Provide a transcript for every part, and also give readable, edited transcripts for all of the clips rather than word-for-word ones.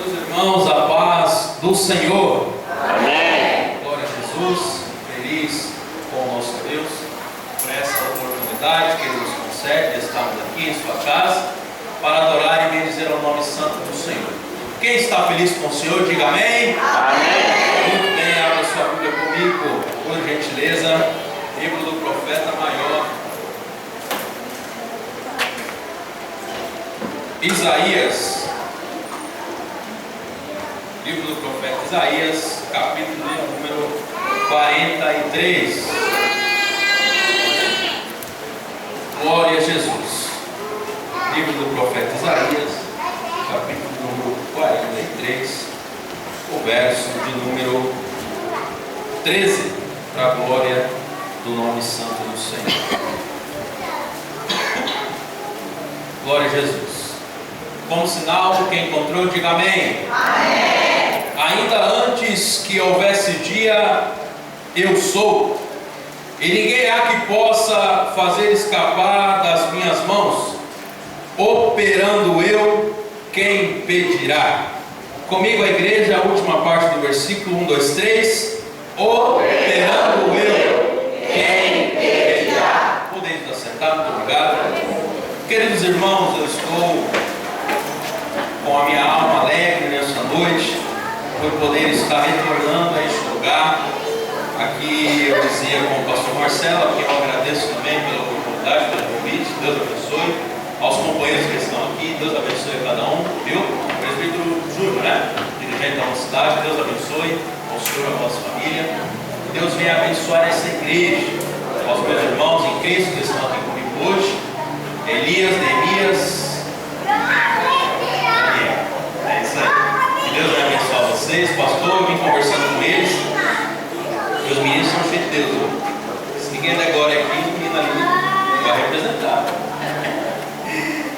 Meus irmãos, a paz do Senhor. Amém. Glória a Jesus. Feliz com o nosso Deus por essa oportunidade que Ele nos concede de estarmos aqui em sua casa para adorar e bendizer o nome santo do Senhor. Quem está feliz com o Senhor, diga amém. Amém. Muito bem, abra sua Bíblia comigo, por gentileza. Livro do profeta maior, Isaías. Livro do profeta Isaías, capítulo número 43. Glória a Jesus. Livro do profeta Isaías, capítulo número 43, o verso de número 13, para a glória do nome santo do Senhor. Glória a Jesus. Como sinal, quem encontrou, diga amém. Amém. Ainda antes que houvesse dia, eu sou, e ninguém há que possa fazer escapar das minhas mãos. Operando eu, quem impedirá? Comigo a igreja, a última parte do versículo 1, 2, 3. Operando eu, quem impedirá? Podemos assentar, muito obrigado. Queridos irmãos, eu estou com a minha alma alegre nessa noite, por poder estar retornando a este lugar. Aqui eu dizia com o pastor Marcelo, a quem eu agradeço também pela oportunidade, pelo convite. Deus abençoe. Aos companheiros que estão aqui, Deus abençoe a cada um, viu? O presbítero Júnior, né? Dirigente da nossa cidade, Deus abençoe ao senhor, a nossa família. Deus venha abençoar essa igreja, aos meus irmãos em Cristo que estão aqui comigo hoje. Elias, Neemias. É isso aí. Que Deus venha abençoar vocês. Pastor, eu vim conversando com eles. Os meninos são cheios de Deus. Se ninguém der glória aqui, o menino ali vai representar.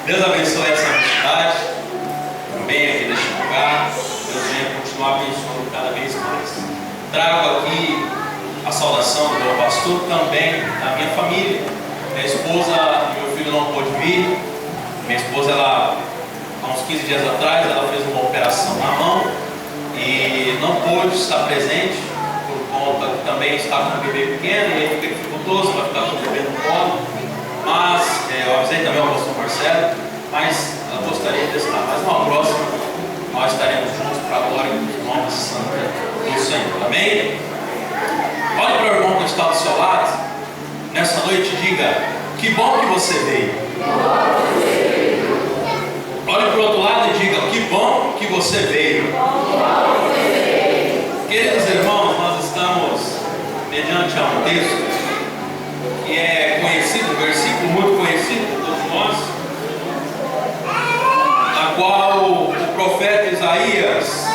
Deus abençoe essa amizade também aqui neste lugar. Deus venha continuar abençoando cada vez mais. Trago aqui a saudação do meu pastor, também da minha família. Minha esposa e meu filho não pôde vir. Minha esposa, ela, há uns 15 dias atrás, ela fez uma operação na mão e não pôde estar presente por conta que também está com um bebê pequeno e aí fica dificultoso, vai ficar com o bebê no colo. Mas eu avisei também ao pastor Marcelo, mas ela gostaria de estar. Mas uma próxima nós estaremos juntos para a glória do nome santo do Senhor. Amém? Olhe para o irmão que está do seu lado nessa noite e diga: que bom que você veio. Olhe para o outro lado e diga: que bom que você veio. Queridos irmãos, nós estamos mediante a um texto que é conhecido, um versículo muito conhecido por todos nós, na qual o profeta Isaías,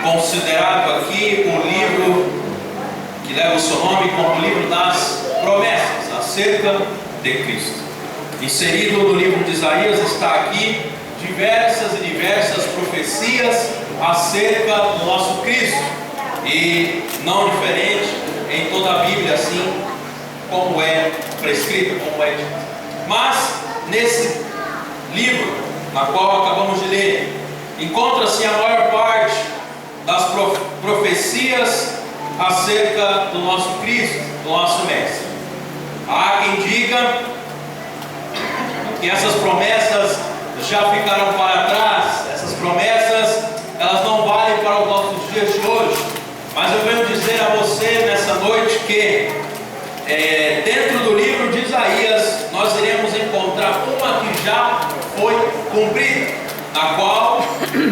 considerado aqui o livro que leva o seu nome como o livro das promessas acerca de Cristo. Inserido no livro de Isaías está aqui diversas e diversas profecias acerca do nosso Cristo, e não diferente em toda a Bíblia, assim como é prescrito, como é dito. Mas nesse livro, na qual acabamos de ler, encontra-se a maior parte das profecias acerca do nosso Cristo, do nosso Mestre. Há quem diga que essas promessas já ficaram para trás, essas promessas elas não valem para os nossos dias de hoje. Mas eu venho dizer a você nessa noite que dentro do livro de Isaías nós iremos encontrar uma que já foi cumprida, na qual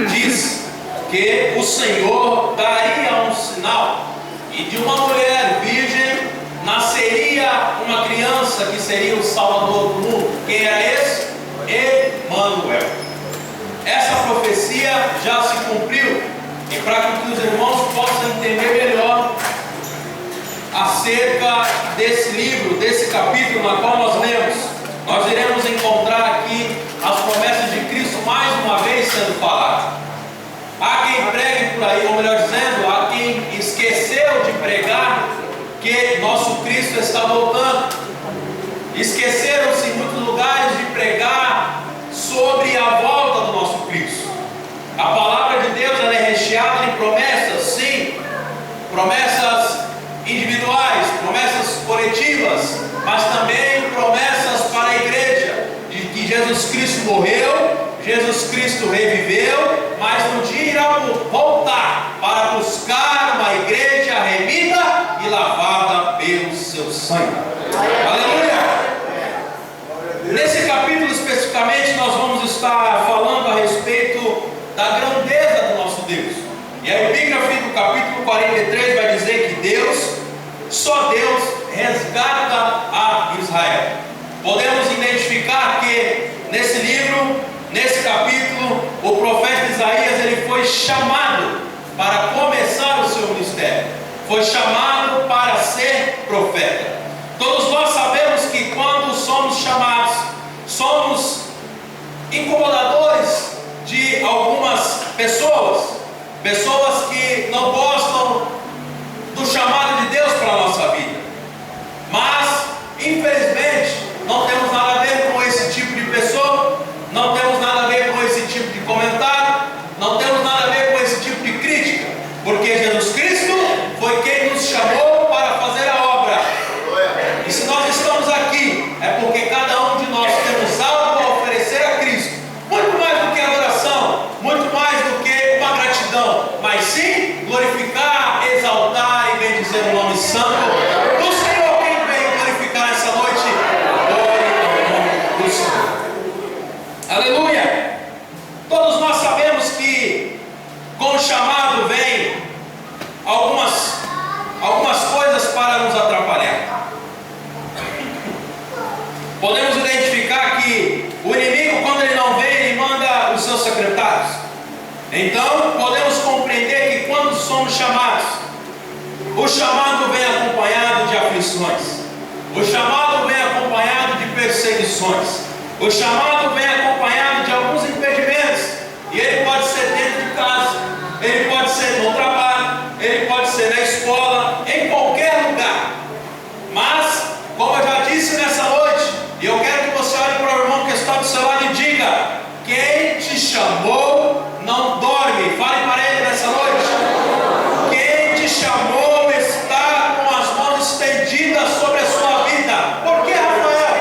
diz que o Senhor daria um sinal, e de uma mulher virgem nasceria uma criança que seria o Salvador do mundo. Quem era esse? Emanuel. Essa profecia já se cumpriu, e para que os irmãos possam entender melhor acerca desse livro, desse capítulo na qual nós lemos, nós iremos encontrar aqui as promessas de Cristo mais uma vez sendo faladas. Há quem pregue por aí, ou melhor dizendo, há quem esqueceu de pregar que nosso Cristo está voltando. Esqueceram-se em muitos lugares de pregar sobre a volta do nosso Cristo. A palavra de Jesus Cristo reviveu, mas no dia irá voltar para buscar uma igreja remida e lavada pelo seu sangue. Aleluia! Nesse capítulo especificamente nós vamos estar falando a respeito da grandeza do nosso Deus. E a epígrafe do capítulo 43 vai dizer que Deus, só Deus, resgata a Israel. Podemos identificar que nesse livro, nesse capítulo, o profeta Isaías ele foi chamado para começar o seu ministério. Foi chamado para ser profeta. Todos nós sabemos que quando somos chamados, somos incomodadores de algumas pessoas que não gostam do chamado de Deus para a nossa vida. Mas, infelizmente, não temos nada a ver com esse tipo de pessoa, não temos nada a ver com esse tipo de comentário, não temos nada a ver com esse tipo de crítica, porque Jesus Cristo foi quem nos chamou para fazer a obra. E se nós estamos aqui, é porque cada um de nós temos algo a oferecer a Cristo, muito mais do que adoração, muito mais do que uma gratidão, mas sim glorificar, exaltar e bendizer o nome santo do Senhor. Quem veio glorificar essa noite, glória ao nome do Senhor. Aleluia! Todos nós sabemos que com o chamado vem algumas coisas para nos atrapalhar. Podemos identificar que o inimigo, quando ele não vem, ele manda os seus secretários. Então, podemos compreender que quando somos chamados, o chamado vem acompanhado de aflições, o chamado vem acompanhado de perseguições, o chamado vem acompanhado de alguns impedimentos. E ele pode ser dentro de casa, ele pode ser no trabalho, ele pode ser na escola, em qualquer lugar. Mas, como eu já disse nessa noite, e eu quero que você olhe para o irmão que está do seu lado e diga: quem te chamou não dorme. Fale para ele nessa noite. Quem te chamou está com as mãos estendidas sobre a sua vida. Por que, Rafael?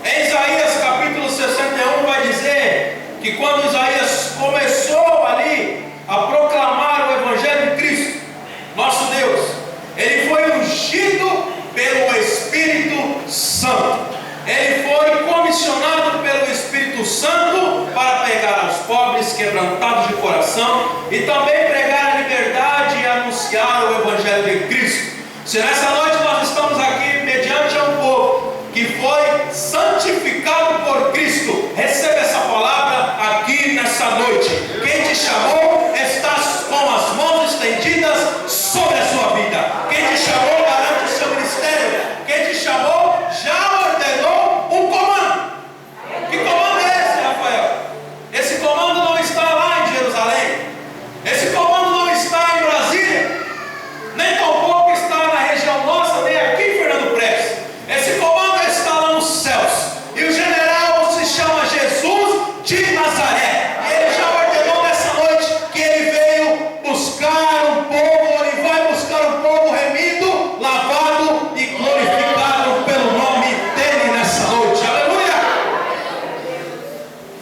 Em Isaías capítulo 61 vai dizer que quando Isaías começou ali a proclamar o Evangelho de Cristo, nosso Deus, ele foi ungido pelo Espírito Santo. Ele foi comissionado pelo Espírito Santo para pregar aos pobres, quebrantados de coração, e também pregar a liberdade e anunciar o Evangelho de Cristo. Se nessa noite nós estamos aqui mediante um povo que foi santificado por Cristo, receba essa palavra aqui nessa noite. Quem te chamou está com as mãos estendidas sobre a sua vida. Quem te chamou garante o seu ministério. Quem te chamou já ordenou um comando. Que comando é esse, Rafael? Esse comando não está lá em Jerusalém. Esse comando não está em Brasília. Nem tampouco está na região nossa, nem aqui em Fernando Prestes. Esse comando está lá nos céus. E o general se chama Jesus de Nazaré. E ele já ordenou nessa noite que ele veio buscar um povo, ele vai buscar um povo remido, lavado e glorificado pelo nome dele nessa noite. Aleluia!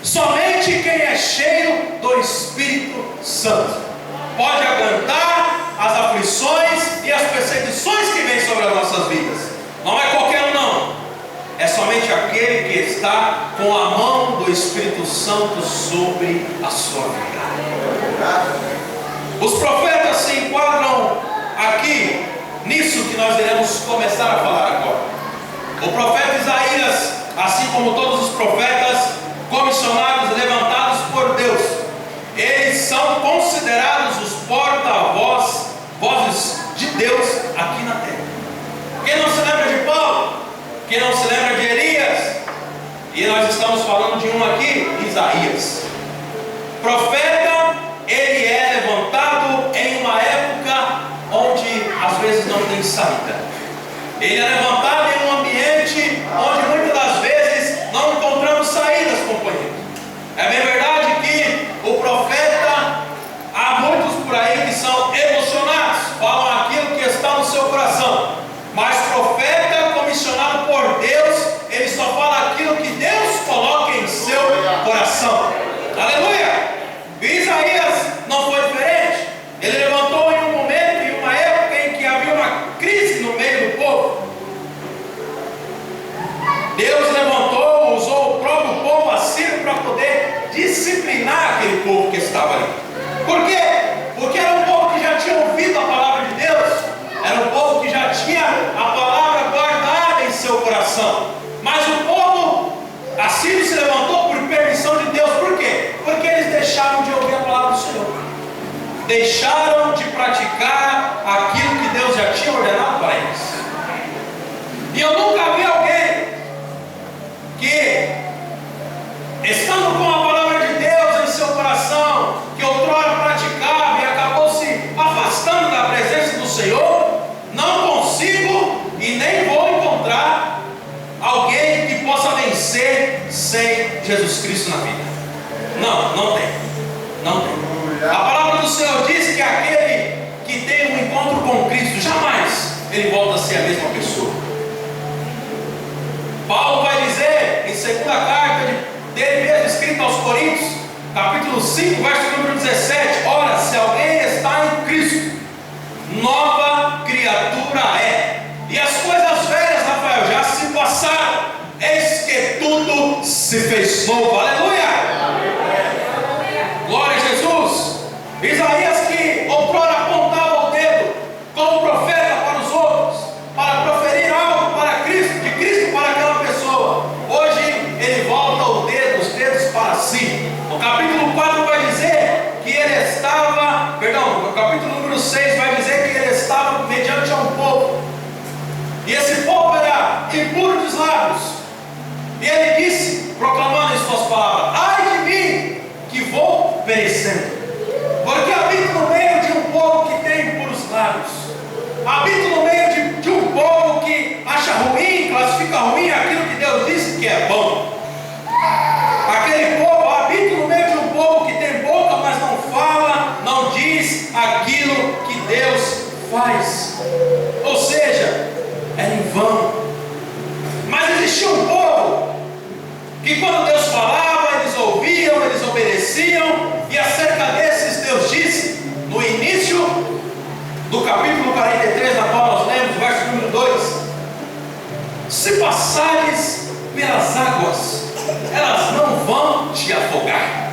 Somente quem é cheio do Espírito Santo pode aguentar as aflições e as perseguições que vêm sobre as nossas vidas. Não é qualquer um, não. É somente aquele que está com a mão do Espírito Santo sobre a sua vida. Os profetas se enquadram aqui nisso que nós iremos começar a falar agora. O profeta Isaías, assim como todos os profetas comissionados, levantados por Deus, eles são considerados os porta-vozes de Deus aqui na terra. Quem não se lembra de Paulo? Quem não se lembra de Elias? E nós estamos falando de um aqui, Isaías. Profeta, ele é levantado em uma época onde às vezes não tem saída. Ele é levantado em um ambiente onde muitas das vezes não encontramos saídas, companheiro. É bem verdade que o profeta, há muitos por aí que são emocionados, falam aquilo que está no seu coração. Mas profeta comissionado por Deus, ele só fala aquilo que Deus coloca em seu coração. coração. Aleluia! E Isaías não foi diferente. Ele levantou em um momento, em uma época em que havia uma crise no meio do povo. Deus levantou, usou o próprio povo assírio para poder disciplinar aquele povo que estava ali. Por quê? Porque era um povo que já tinha ouvido a palavra de Deus, era um povo que já tinha a palavra guardada em seu coração. Mas o povo assírio se levantou por permissão de Deus. Por quê? Porque eles deixaram de ouvir a palavra do Senhor, deixaram de praticar aquilo que Deus já tinha ordenado para eles. E eu nunca vi alguém que, estando com a palavra de Deus em seu coração, que outrora praticava e acabou se afastando da presença do Senhor, não consigo e nem vou encontrar alguém que possa vencer sem Jesus Cristo na vida. Não tem. A palavra do Senhor diz que aquele que tem um encontro com Cristo, jamais ele volta a ser a mesma pessoa. Paulo vai dizer em segunda carta dele mesmo, escrita aos Coríntios, capítulo 5, verso número 17: ora, se alguém está em Cristo, nova criatura é, e as coisas velhas, Rafael, já se passaram, eis que tudo se fez novo. Aleluia! Glória a Jesus. Isaías, que outrora apontava o dedo como profeta para os outros, para proferir algo para Cristo, de Cristo para aquela pessoa, hoje ele volta os dedos para si. O capítulo 4 vai dizer que ele estava, o capítulo número 6 vai dizer que ele estava mediante a um povo, e esse povo era impuro dos lábios, e ele disse, proclamando em suas palavras: ai de mim, que vou perecendo, porque habito no meio de um povo que tem impuros lábios, habito no meio de um povo que acha ruim, classifica ruim aquilo que Deus disse que é bom. Aquele povo, habito no meio de um povo que tem boca, mas não fala, não diz aquilo que Deus faz. Ou seja, era em vão. Mas existia um povo que, quando Deus falava, eles ouviam, eles obedeciam. E acerca desses, Deus disse no início do capítulo 43, na qual nós lemos, verso número 2: se passares pelas águas, elas não vão te afogar,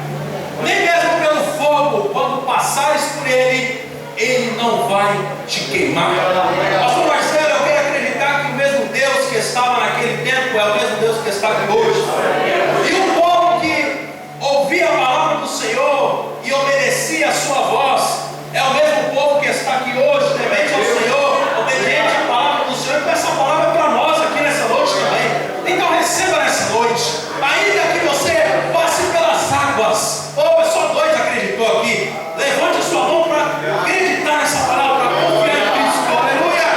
nem mesmo pelo fogo, quando passares por ele, ele não vai te queimar. Pastor Marcelo, eu quero acreditar que o mesmo Deus que estava naquele tempo é o mesmo Deus que está aqui hoje. E o povo que ouvia a palavra do Senhor e obedecia a sua voz é o mesmo povo que está aqui hoje, temente ao Senhor, obediente à palavra do Senhor. E essa palavra é para nós aqui nessa noite também. Então receba nessa noite, ainda que você passe pelas águas. Oh, só dois acreditou aqui. Levante a sua mão para acreditar nessa palavra, para confiar em Cristo. Aleluia!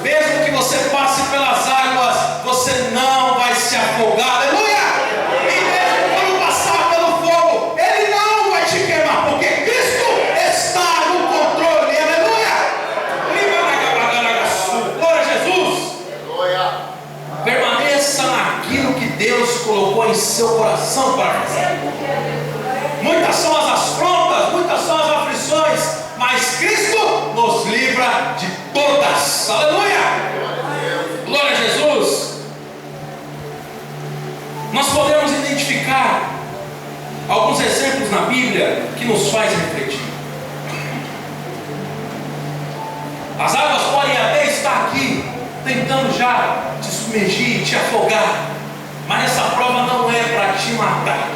Mesmo que você passe pelas águas, você não vai se afogar. Aleluia! E mesmo quando passar pelo fogo, ele não vai te queimar, porque Cristo está no controle. Aleluia! Glória a Jesus! Permaneça naquilo que Deus colocou em seu coração para fazer. Muitas são as afrontas, muitas são as aflições, mas Cristo nos livra de todas. Aleluia! Glória a Jesus! Nós podemos identificar alguns exemplos na Bíblia que nos faz refletir. As águas podem até estar aqui, tentando já te submergir, te afogar, mas essa prova não é para te matar.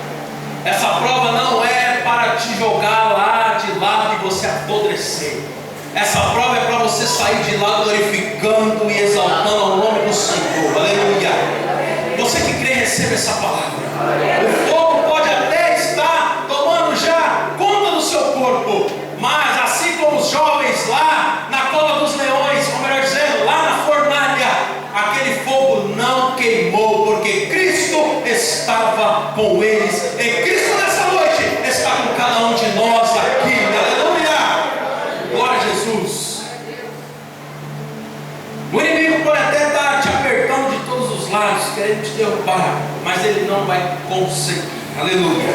Essa prova não é para te jogar lá de lado e você apodrecer. Essa prova é para você sair de lá glorificando e exaltando o nome do Senhor. Aleluia! Você que crê, receba essa palavra. O fogo pode até estar tomando já conta do seu corpo, mas assim como os jovens lá na cova dos leões, ou melhor dizendo, lá na fornalha, aquele fogo não queimou, porque Cristo estava com eles. E Cristo nessa noite está com cada um de nós aqui. Aleluia! Glória a Jesus. O inimigo pode até estar te apertando de todos os lados, querendo te derrubar, mas ele não vai conseguir. Aleluia.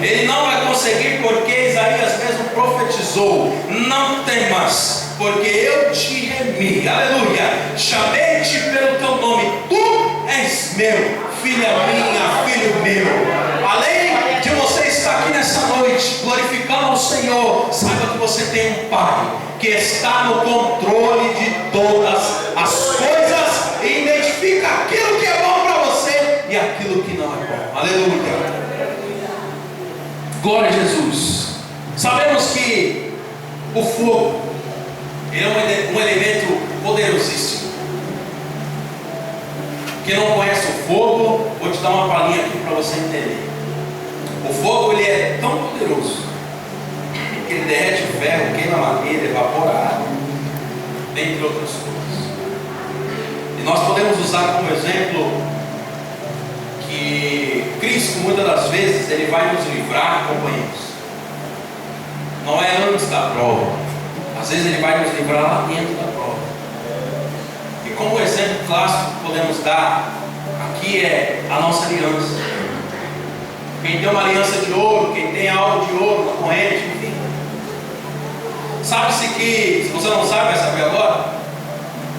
Ele não vai conseguir porque Isaías mesmo profetizou: não temas, porque eu te remi. Aleluia. Chamei-te pelo teu nome, tu és meu, filha minha, filho meu. Além de você estar aqui nessa noite glorificando ao Senhor, saiba que você tem um Pai que está no controle de todas as coisas e identifica aquilo que é bom para você e aquilo que não é bom. Aleluia. Glória a Jesus. Sabemos que o fogo é um elemento poderosíssimo. Quem não conhece o fogo, vou te dar uma palhinha aqui para você entender. O fogo ele é tão poderoso que ele derrete o ferro, queima a madeira, evapora a água, dentre outras coisas. E nós podemos usar como exemplo que Cristo, muitas das vezes, ele vai nos livrar, companheiros. Não é antes da prova. Às vezes ele vai nos livrar lá dentro da prova. E como exemplo clássico que podemos dar aqui é a nossa aliança. Quem tem uma aliança de ouro, quem tem algo de ouro na corrente, enfim. Sabe-se que, se você não sabe, vai saber agora,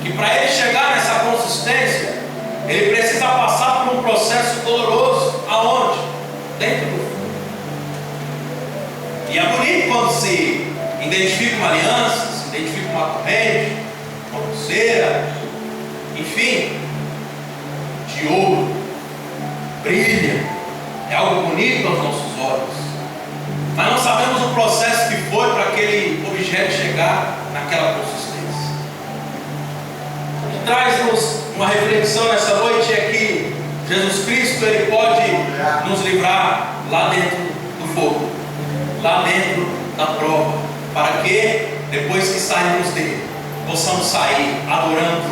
que para ele chegar nessa consistência, ele precisa passar por um processo doloroso. Aonde? Dentro do fogo. E é bonito quando se identifica uma aliança, se identifica uma corrente, uma pulseira, enfim, de ouro, brilha, é algo bonito aos nossos olhos. Mas não sabemos o processo que foi para aquele objeto chegar naquela consistência. O que traz-nos uma reflexão nessa noite é que Jesus Cristo ele pode nos livrar lá dentro do fogo, lá dentro da prova, para que depois que sairmos dele, possamos sair adorando,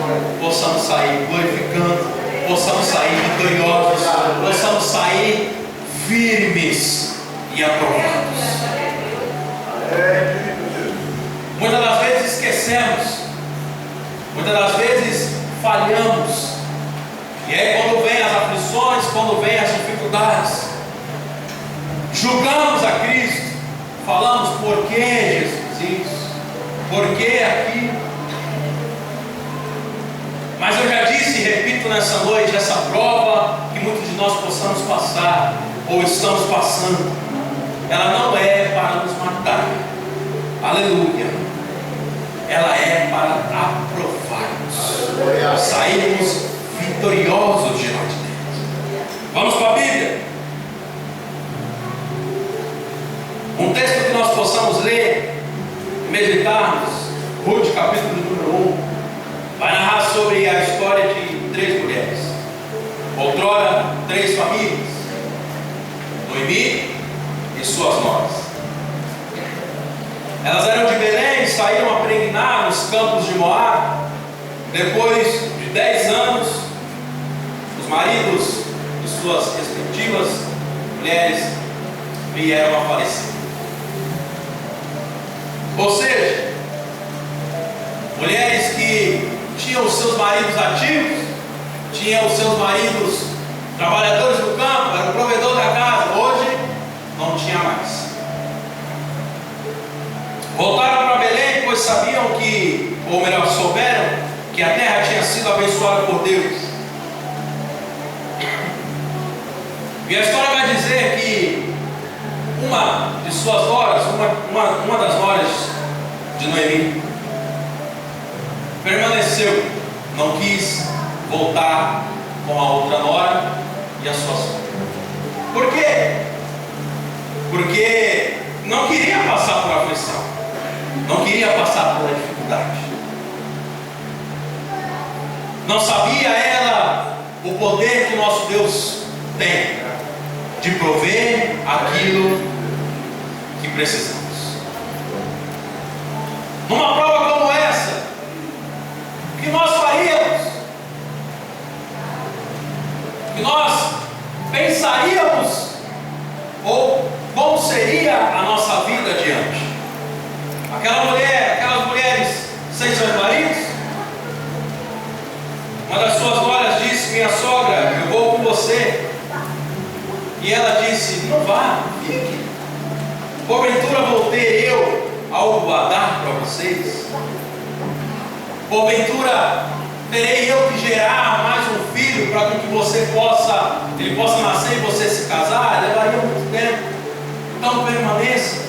possamos sair glorificando, possamos sair vitoriosos, possamos sair firmes e aprovados. Muitas das vezes esquecemos, muitas das vezes falhamos, e aí quando vem as aflições, quando vem as dificuldades, julgamos a Cristo, falamos: por que Jesus isso? Por que aquilo? Mas eu já disse e repito nessa noite, essa prova que muitos de nós possamos passar, ou estamos passando, ela não é para nos matar. Aleluia. Ela é para aprovar-nos, sairmos vitoriosos diante de Deus. Vamos para a Bíblia. Um texto que nós possamos ler, meditarmos. Ruth, capítulo número 1, vai narrar sobre a história de 3 mulheres. Outrora, 3 famílias: Noemi e suas noras. Elas eram de Belém, saíram a peregrinar nos campos de Moab. Depois de 10 anos, os maridos de suas respectivas mulheres vieram a falecer. Ou seja, mulheres que tinham os seus maridos ativos, tinham os seus maridos trabalhadores do campo, era o provedor da casa, hoje não tinha mais. Voltaram para Belém, pois sabiam que, ou melhor, souberam que a terra tinha sido abençoada por Deus. E a história vai dizer que uma de suas noras, uma das noras de Noemi, permaneceu, não quis voltar com a outra nora e a sua sogra. Por quê? Porque não queria passar por aflição, não queria passar por dificuldade. Não sabia ela o poder que nosso Deus tem de prover aquilo que precisamos. Numa prova como essa, o que nós faríamos? O que nós pensaríamos? Ou como seria a nossa vida adiante? Aquelas mulheres sem seus maridos, uma das suas noras disse: minha sogra, eu vou com você. E ela disse: não vá, fique. Porventura vou ter eu algo a dar para vocês? Porventura terei eu que gerar mais um filho para que ele possa nascer e você se casar? Levaria muito tempo. Então permaneça,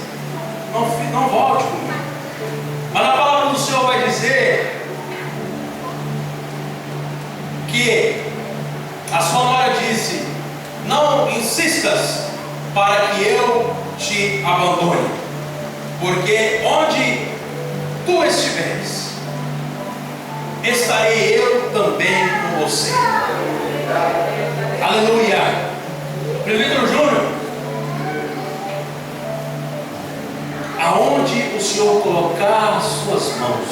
não volte comigo. Mas a palavra do Senhor vai dizer que a sua nora disse: não insistas para que eu te abandone, porque onde tu estiveres, estarei eu também com você. Aleluia. Presbítero Júnior, aonde o Senhor colocar as suas mãos,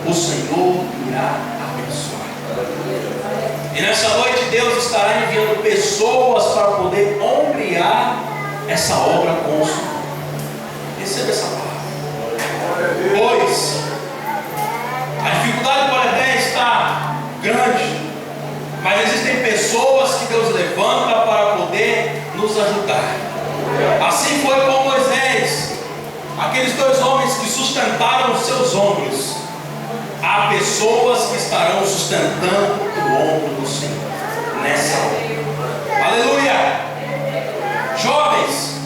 o Senhor irá abençoar. E nessa noite Deus estará enviando pessoas para poder ombrear essa obra com o Senhor. Receba essa palavra. Pois a dificuldade pode até estar grande, mas existem pessoas que Deus levanta para poder nos ajudar. Assim foi com Moisés, aqueles dois homens que sustentaram os seus ombros. Há pessoas que estarão sustentando o ombro do Senhor nessa hora. Aleluia! Jovens,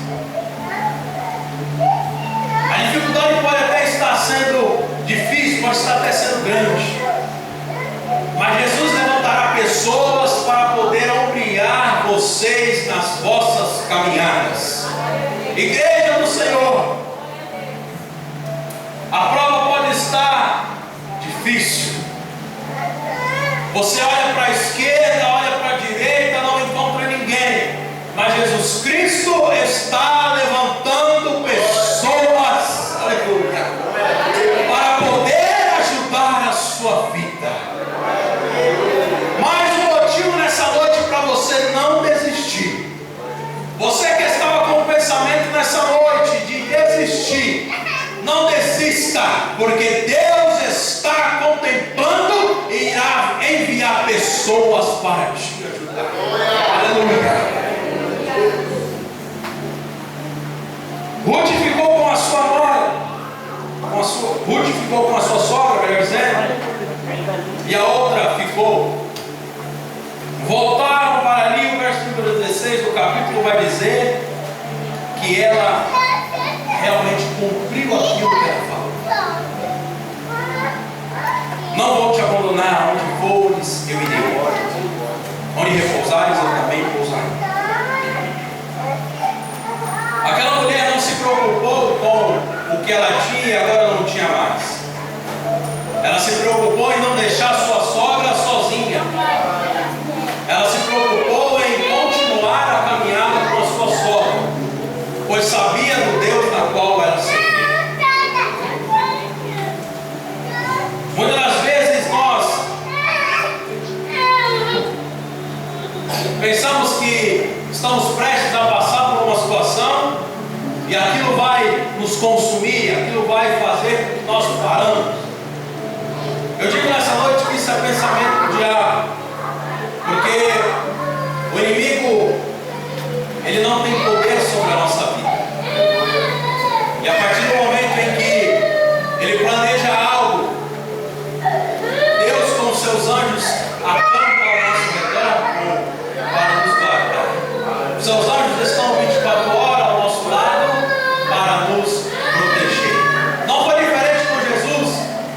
a dificuldade pode até estar sendo difícil, pode estar até sendo grande, mas Jesus levantará pessoas para poder ombrear vocês nas vossas caminhadas. Igreja do Senhor, a prova pode estar difícil. Você olha para a esquerda, olha para a direita, não encontra ninguém, mas Jesus Cristo está levantando pessoas, aleluia, para poder ajudar a sua vida. Mais um motivo nessa noite para você não desistir. Você que estava com o pensamento nessa noite de desistir, não desista, porque Deus está contemplando e irá enviar pessoas para te ajudar. Aleluia. Ruth ficou com a sua nora, Ruth ficou com a sua sogra, melhor dizendo, e a outra ficou. Voltaram para ali, o verso número 16 do capítulo vai dizer que ela realmente cumpriu aquilo que ela falou. Não vou te abandonar, onde fores eu irei, onde repousares eu também pousarei. Aquela mulher não se preocupou com o que ela tinha e agora não tinha mais. Ela se preocupou em não deixar sua sogra sozinha. Ela se preocupou em continuar a caminhada com a sua sogra, pois sabia do Deus na qual ela servia. Muitas das vezes nós pensamos que estamos prestes a passar por uma situação e aquilo vai nos consumir, aquilo vai fazer com que nós paramos. Eu digo nessa noite que isso é pensamento do diabo, porque o inimigo, ele não tem poder sobre a nossa vida. E a partir do momento em que ele planeja algo, Deus com os seus anjos acampa ao nosso redor para nos guardar. Os seus anjos estão 24 horas ao nosso lado para nos proteger. Não foi diferente com Jesus,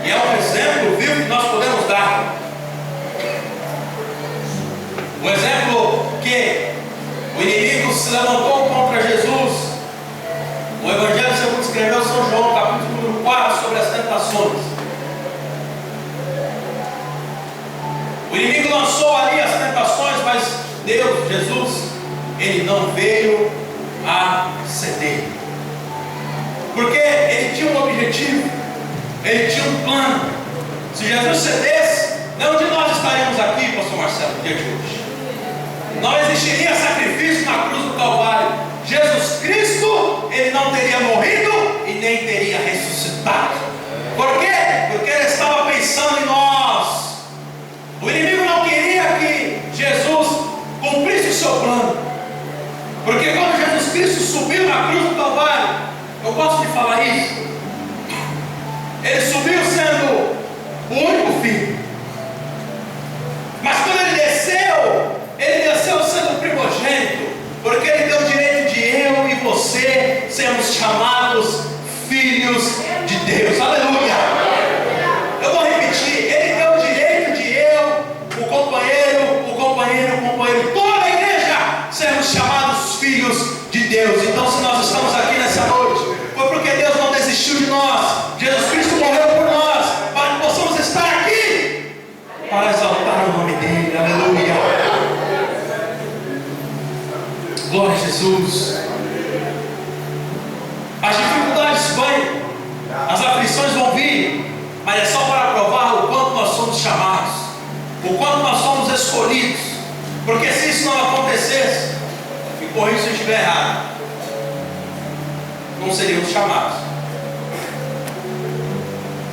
e é um exemplo vivo que nós podemos dar. O exemplo que o inimigo se levantou contra Jesus. O Evangelho segundo escreveu São João, capítulo número 4, sobre as tentações. O inimigo lançou ali as tentações, mas Deus, Jesus, ele não veio a ceder. Porque ele tinha um objetivo, ele tinha um plano. Se Jesus cedesse, onde nós estaríamos aqui, pastor Marcelo, no dia de hoje? Não existiria sacrifício na cruz do Calvário. Jesus Cristo, ele não teria morrido e nem teria ressuscitado. Por quê? Porque ele estava pensando em nós. O inimigo não queria que Jesus cumprisse o seu plano, porque quando Jesus posso te falar isso? Ele subiu sendo o único filho. Mas quando ele desceu sendo o primogênito, porque ele deu o direito de eu e você sermos chamados filhos de Deus. Aleluia! Eu vou repetir, ele deu o direito de eu, o companheiro, toda a igreja sermos chamados filhos de Deus. Então, se nós estamos aqui nessa noite, foi porque Deus não desistiu de nós. Jesus Cristo morreu por nós, para que possamos estar aqui, para exaltar o nome dele. Aleluia! Glória a Jesus. As dificuldades vêm, as aflições vão vir, mas é só para provar o quanto nós somos chamados, o quanto nós somos escolhidos. Porque se isso não acontecesse, me corrija se eu estiver errado, não seríamos chamados.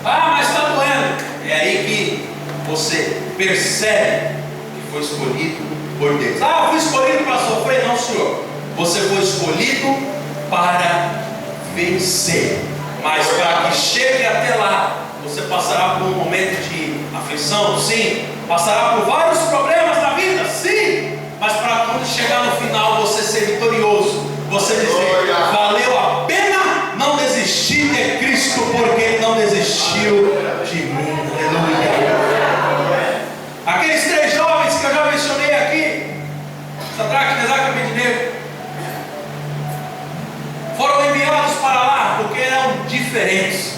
Ah, mas está doendo. É aí que você percebe que foi escolhido por Deus. Ah, eu fui escolhido para sofrer. Não, senhor. Você foi escolhido para vencer. Mas para que chegue até lá, você passará por um momento de aflição, sim. Passará por vários problemas na vida, sim. Mas para quando chegar no final, você ser vitorioso, você dizer: valeu a pena não desistir de Cristo, porque Ele não desistiu de mim. Aleluia. Aqueles 3 jovens que eu já mencionei aqui, Sadraque, Mesaque e Abednego, foram enviados para lá porque eram diferentes.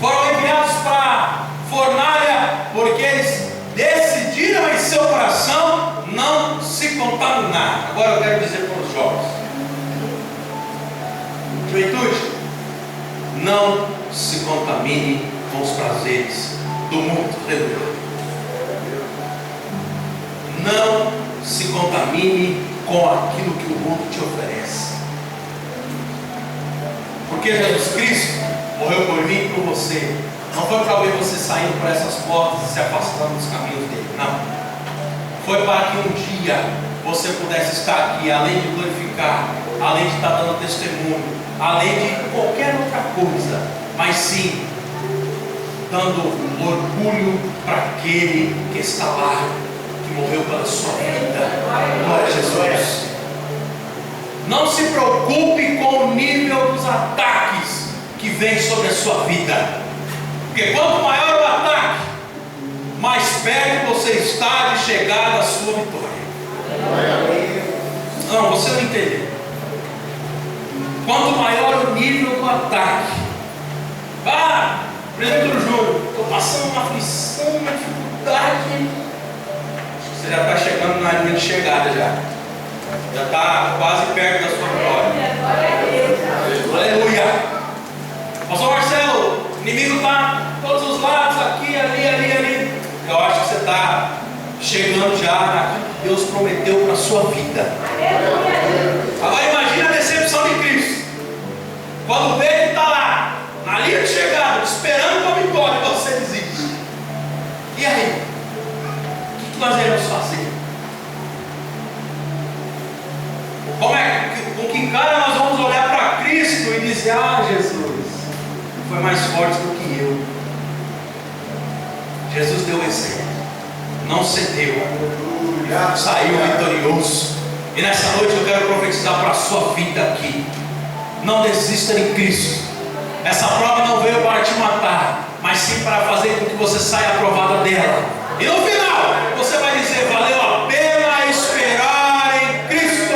Foram enviados para a fornalha porque eles decidiram em seu coração não se contaminar. Agora eu quero dizer para os jovens: juventude, não se contamine com os prazeres do mundo. Não se contamine com aquilo que o mundo te oferece. Porque Jesus Cristo morreu por mim e por você. Não foi para ver você saindo por essas portas e se afastando dos caminhos dele. Não. Foi para que um dia você pudesse estar aqui, além de glorificar, além de estar dando testemunho, além de qualquer outra coisa, mas sim dando orgulho para aquele que está lá, que morreu pela sua vida. Glória a Jesus. Não se preocupe com o nível dos ataques que vem sobre a sua vida, porque quanto maior o ataque, mais perto você está de chegar à sua vitória. Não, você não entendeu. Quanto maior o nível do ataque, presbítero Júnior, estou passando uma aflição, uma dificuldade. Você já está chegando na linha de chegada já está quase perto da sua glória. Aleluia. Pastor Marcelo, o inimigo está todos os lados, aqui, ali. Eu acho que você está chegando já naquilo que Deus prometeu para a sua vida. Agora imagina a decepção de Cristo, quando vê que está lá, na linha de chegada, esperando a vitória, e você desiste. E aí? O que nós iremos fazer? Com que cara nós vamos olhar para Cristo e dizer: ah, Jesus foi mais forte do que eu. Jesus deu exemplo, não cedeu, saiu vitorioso. E nessa noite eu quero profetizar para a sua vida aqui: não desista em Cristo. Essa prova não veio para te matar, mas sim para fazer com que você saia aprovada dela. E no final você vai dizer: valeu a pena esperar em Cristo,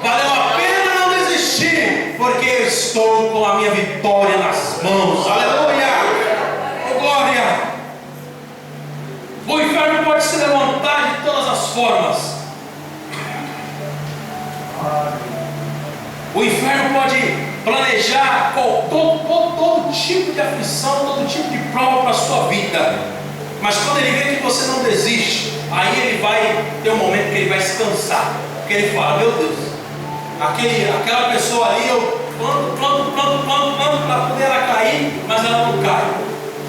valeu a pena não desistir, porque eu estou com a minha vitória nas mãos. Aleluia! Oh, glória! O inferno pode se levantar de todas as formas. O inferno pode planejar todo tipo de aflição, todo tipo de prova para a sua vida. Mas quando ele vê que você não desiste, aí ele vai ter um momento que ele vai se cansar. Porque ele fala: meu Deus, aquela pessoa ali, eu planto para poder ela cair, mas ela não cai.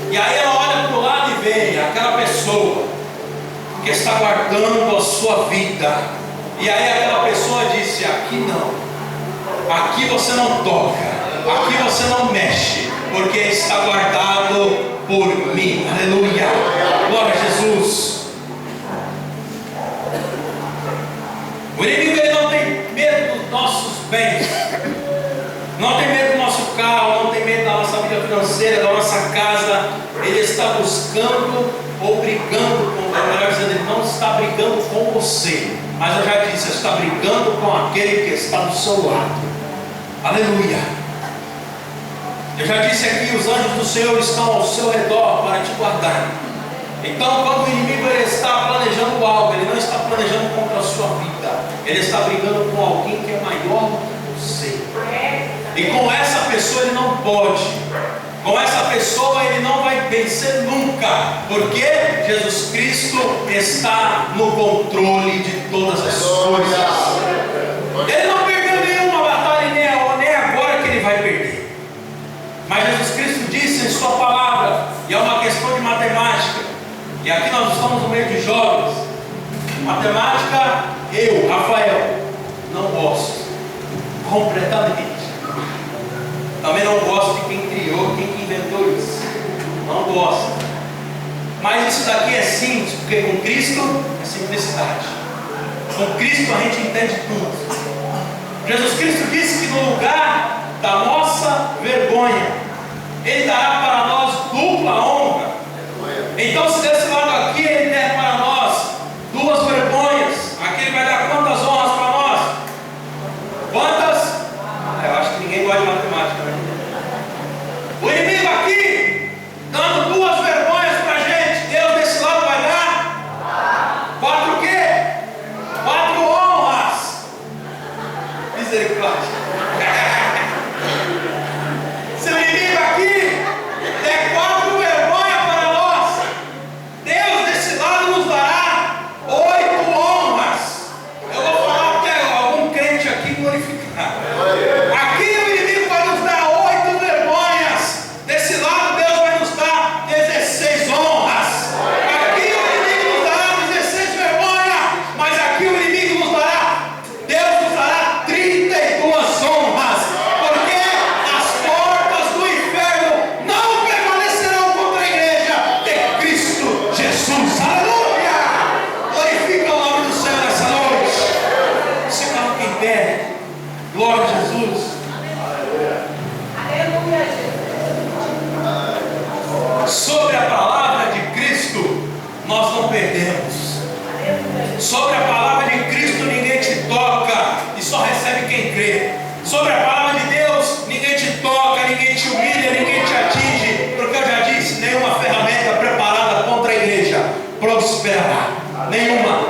E aí ela olha para o lado e vê aquela pessoa que está guardando a sua vida. E aí aquela pessoa disse: aqui não, aqui você não toca. Aqui você não mexe, porque está guardado por mim. Aleluia. Glória a Jesus. O inimigo ele não tem medo dos nossos bens, não tem medo do nosso carro, não tem medo da nossa vida financeira, da nossa casa. Ele está buscando ou brigando com, melhor dizendo, ele não está brigando com você, mas eu já disse, está brigando com aquele que está do seu lado. Aleluia. Eu já disse aqui, os anjos do Senhor estão ao seu redor para te guardar. Então, quando o inimigo ele está planejando algo, ele não está planejando contra a sua vida, ele está brigando com alguém que é maior do que você. E com essa pessoa ele não pode. Com essa pessoa ele não vai vencer nunca, porque Jesus Cristo está no controle de todas as coisas. Ele não perdeu nenhuma batalha, nem agora que ele vai perder. Mas Jesus Cristo disse em sua palavra, e é uma questão de matemática, e aqui nós estamos no meio de jovens. Matemática, eu, Rafael, não gosto completamente. Também não gosto de quem criou, quem que inventou isso. Não gosto. Mas isso daqui é simples, porque com Cristo é simplicidade. Com Cristo a gente entende tudo. Jesus Cristo disse que no lugar da nossa vergonha, Ele dará para nós dupla honra. Então, se desse lado aqui Ele der para nós duas vergonhas, aqui Ele vai dar quantas honras para nós? Quantas? Eu acho que ninguém gosta de matemática, né? O inimigo aqui, dando duas vergonhas para a gente, Deus desse lado vai dar 4 o quê? 4 honras. Misericórdia. Se o inimigo aqui der 4 vergonhas para nós, Deus desse lado nos dará 8 honras. Eu vou falar até algum crente aqui glorificar. Aqui o inimigo vai nos dar 8 vergonhas. Desse lado Deus vai nos dar 16 honras. Aqui o inimigo nos dará 16 vergonhas, mas aqui o inimigo nos dará, Deus nos dará 32 honras. Porque as portas do inferno não permanecerão contra a igreja de Cristo Jesus. Aleluia! Glorifica o nome do Senhor nessa noite. Se coloca em pé. Glória a Jesus. Aleluia, Jesus. Sobre a palavra de Cristo nós não perdemos. Sobre a palavra de Cristo ninguém te toca e só recebe quem crê. Sobre a palavra de Deus ninguém te toca, ninguém te humilha, ninguém te atinge, porque eu já disse, nenhuma ferramenta preparada contra a igreja prosperará. Nenhuma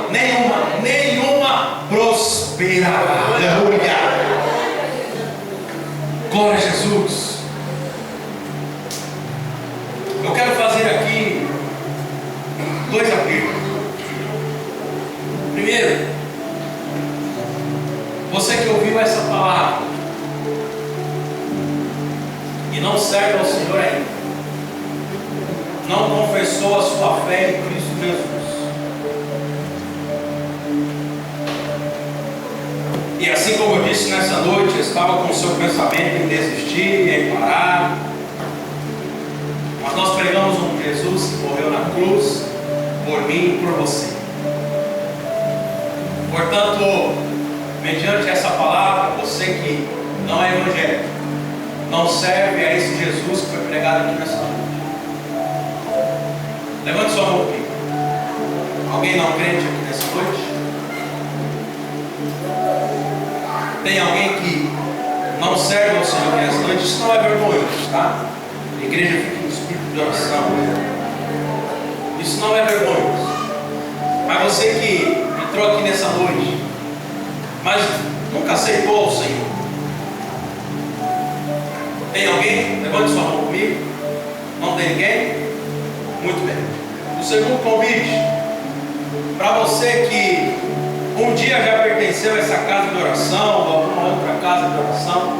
prosperará. Aleluia. Glória a Jesus. Eu quero fazer aqui 2 apelos. Primeiro, você que ouviu essa palavra e não serve ao Senhor ainda, não confessou a sua fé em Cristo Jesus, e assim como eu disse nessa noite, estava com o seu pensamento em desistir, em parar, mas nós pregamos um Jesus que morreu na cruz por mim e por você. Portanto, mediante essa palavra, você que não é evangélico, não serve a esse Jesus que foi pregado aqui nessa noite, levante sua mão aqui. Alguém não crente aqui nessa noite? Tem alguém que não serve ao Senhor aqui nessa noite? Isso não é vergonhoso, tá? A igreja fica em espírito de oração. Isso não é vergonhoso. Mas você que entrou aqui nessa noite, mas nunca aceitou o Senhor, tem alguém? Levante sua mão comigo. Não tem ninguém? Muito bem. O segundo convite, para você que um dia já pertenceu a essa casa de oração, ou alguma outra casa de oração,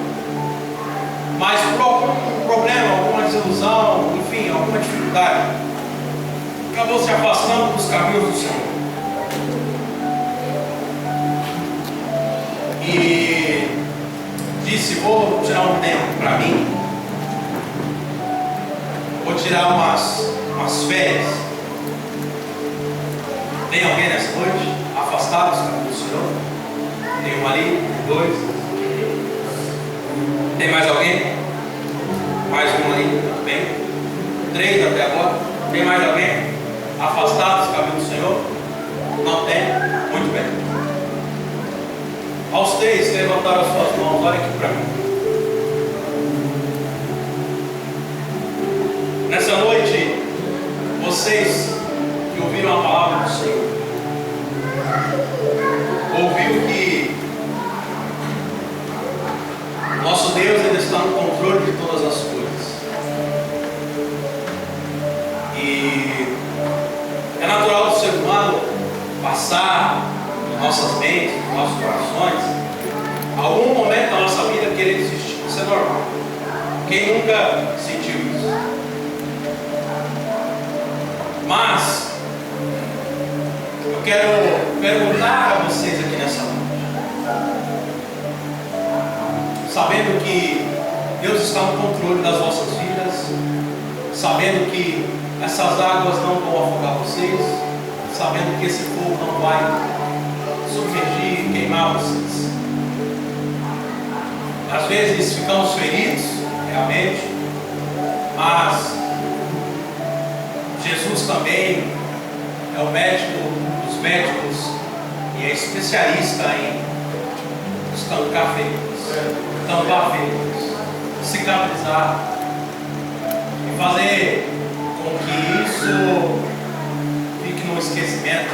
mas por algum problema, alguma desilusão, enfim, alguma dificuldade, acabou se afastando dos caminhos do Senhor. E disse: vou tirar um tempo para mim, vou tirar umas férias. Tem alguém nessa noite afastado do Senhor? Tem um ali, tem dois. Tem mais alguém? Mais um ali, muito bem. 3 até agora. Tem mais alguém afastado dos caminhos do Senhor? Não tem? Muito bem. Aos 3 que levantaram as suas mãos, olha aqui para mim. Nessa noite, vocês que ouviram a palavra do Senhor, ouviu que nosso Deus ainda está no controle de todas as coisas. E é natural do ser humano passar em nossas mentes, em nossos corações, algum momento da nossa vida querer desistir. Isso é normal. Quem nunca sentiu isso? Mas eu quero perguntar a vocês aqui nessa noite, sabendo que Deus está no controle das vossas vidas, sabendo que essas águas não vão afogar vocês, sabendo que esse fogo não vai submergir e queimar vocês. Às vezes ficamos feridos, realmente, mas Jesus também é o médico dos médicos e é especialista em estancar feridas, tampar feridas, cicatrizar e fazer com que isso fique no esquecimento.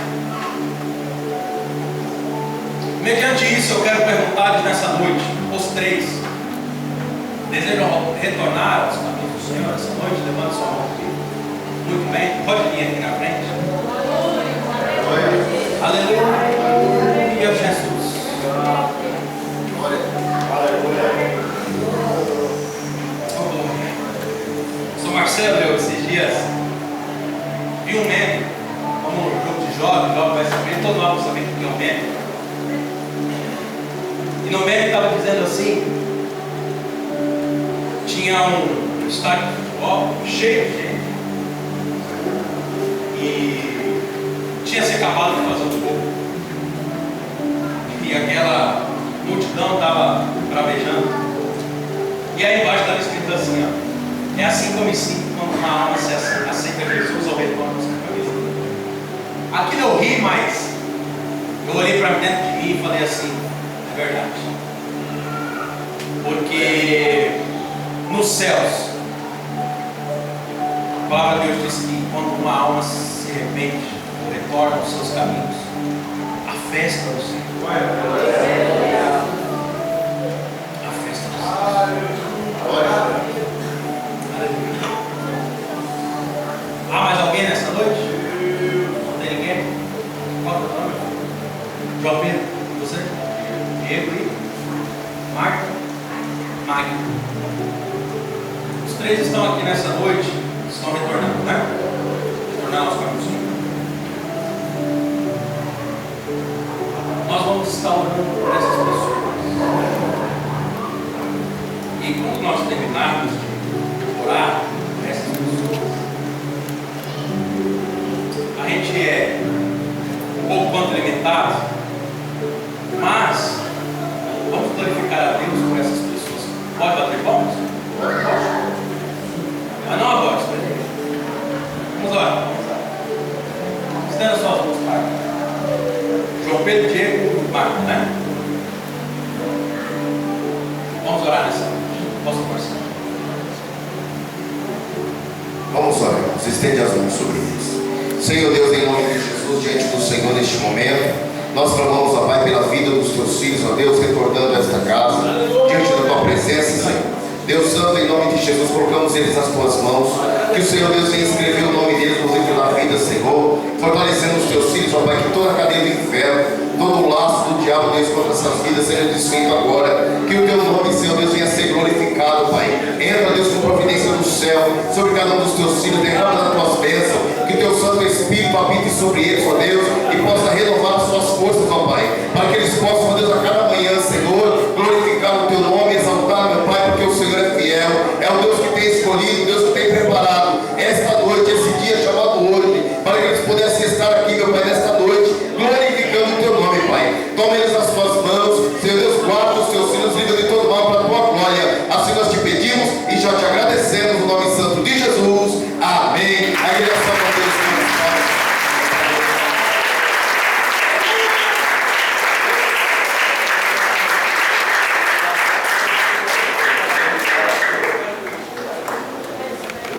Mediante isso, eu quero perguntar nessa noite, os 3 desejam retornar aos caminhos do Senhor essa noite? Levante sua mão aqui. Muito bem, pode vir aqui na frente. Aleluia, Jesus. Sou Marcelo, eu esses dias vi um meme, como um grupo de jovem vai saber, todo mundo vai saber o que é um meme. E no meme estava dizendo assim: tinha um estádio de futebol cheio de gente, e tinha se acabado de fazer um gol, e aquela multidão estava bravejando, e aí embaixo estava escrito assim, ó: é assim que eu me sinto quando uma alma se aceita Jesus ao retorno dos caminhos. Aquilo eu ri, mas eu olhei para dentro de mim e falei assim: é verdade. Porque nos céus, a palavra de Deus diz que quando uma alma se arrepende, retorna aos seus caminhos, a festa do Senhor. A festa do Senhor. Aleluia. Há mais alguém nessa noite? Não tem ninguém? Qual é o nome? João Pedro, você? Diego e Marta? Magno. Os 3 estão aqui nessa noite, estão retornando, né? Retornando aos caminhos. Nós vamos estar orando por essas pessoas. E quando nós terminarmos de orar por essas pessoas, a gente é um pouco quanto limitado, mas vamos glorificar a Deus por essas pessoas. Pode bater palmas? Pode. Mas não agora, espera aí. Vamos orar. Estenda suas mãos para cá. João Pedro, Diego e Marco, né? Vamos orar nessa noite. Posso conversar? Vamos orar. Você estende as mãos sobre eles. Senhor Deus, em nome de Jesus, diante do Senhor neste momento, nós clamamos, ó Pai, pela vida dos teus filhos, ó Deus, retornando a esta casa, diante da tua presença, Senhor. Deus Santo, em nome de Jesus, colocamos eles nas tuas mãos. Que o Senhor Deus venha escrever o nome deles no livro da vida, Senhor, fortalecendo os teus filhos, ó Pai, que toda a cadeia do inferno, todo o laço do diabo, Deus, contra essas vidas seja desfeito agora. Que o teu nome, Senhor Deus, venha ser glorificado, Pai. Entra, Deus, com providência do céu sobre cada um dos teus filhos, derrama as tuas bênçãos. Que o teu Santo Espírito habite sobre eles, ó Deus, e possa renovar as suas forças, ó Pai, para que eles possam, ó Deus, a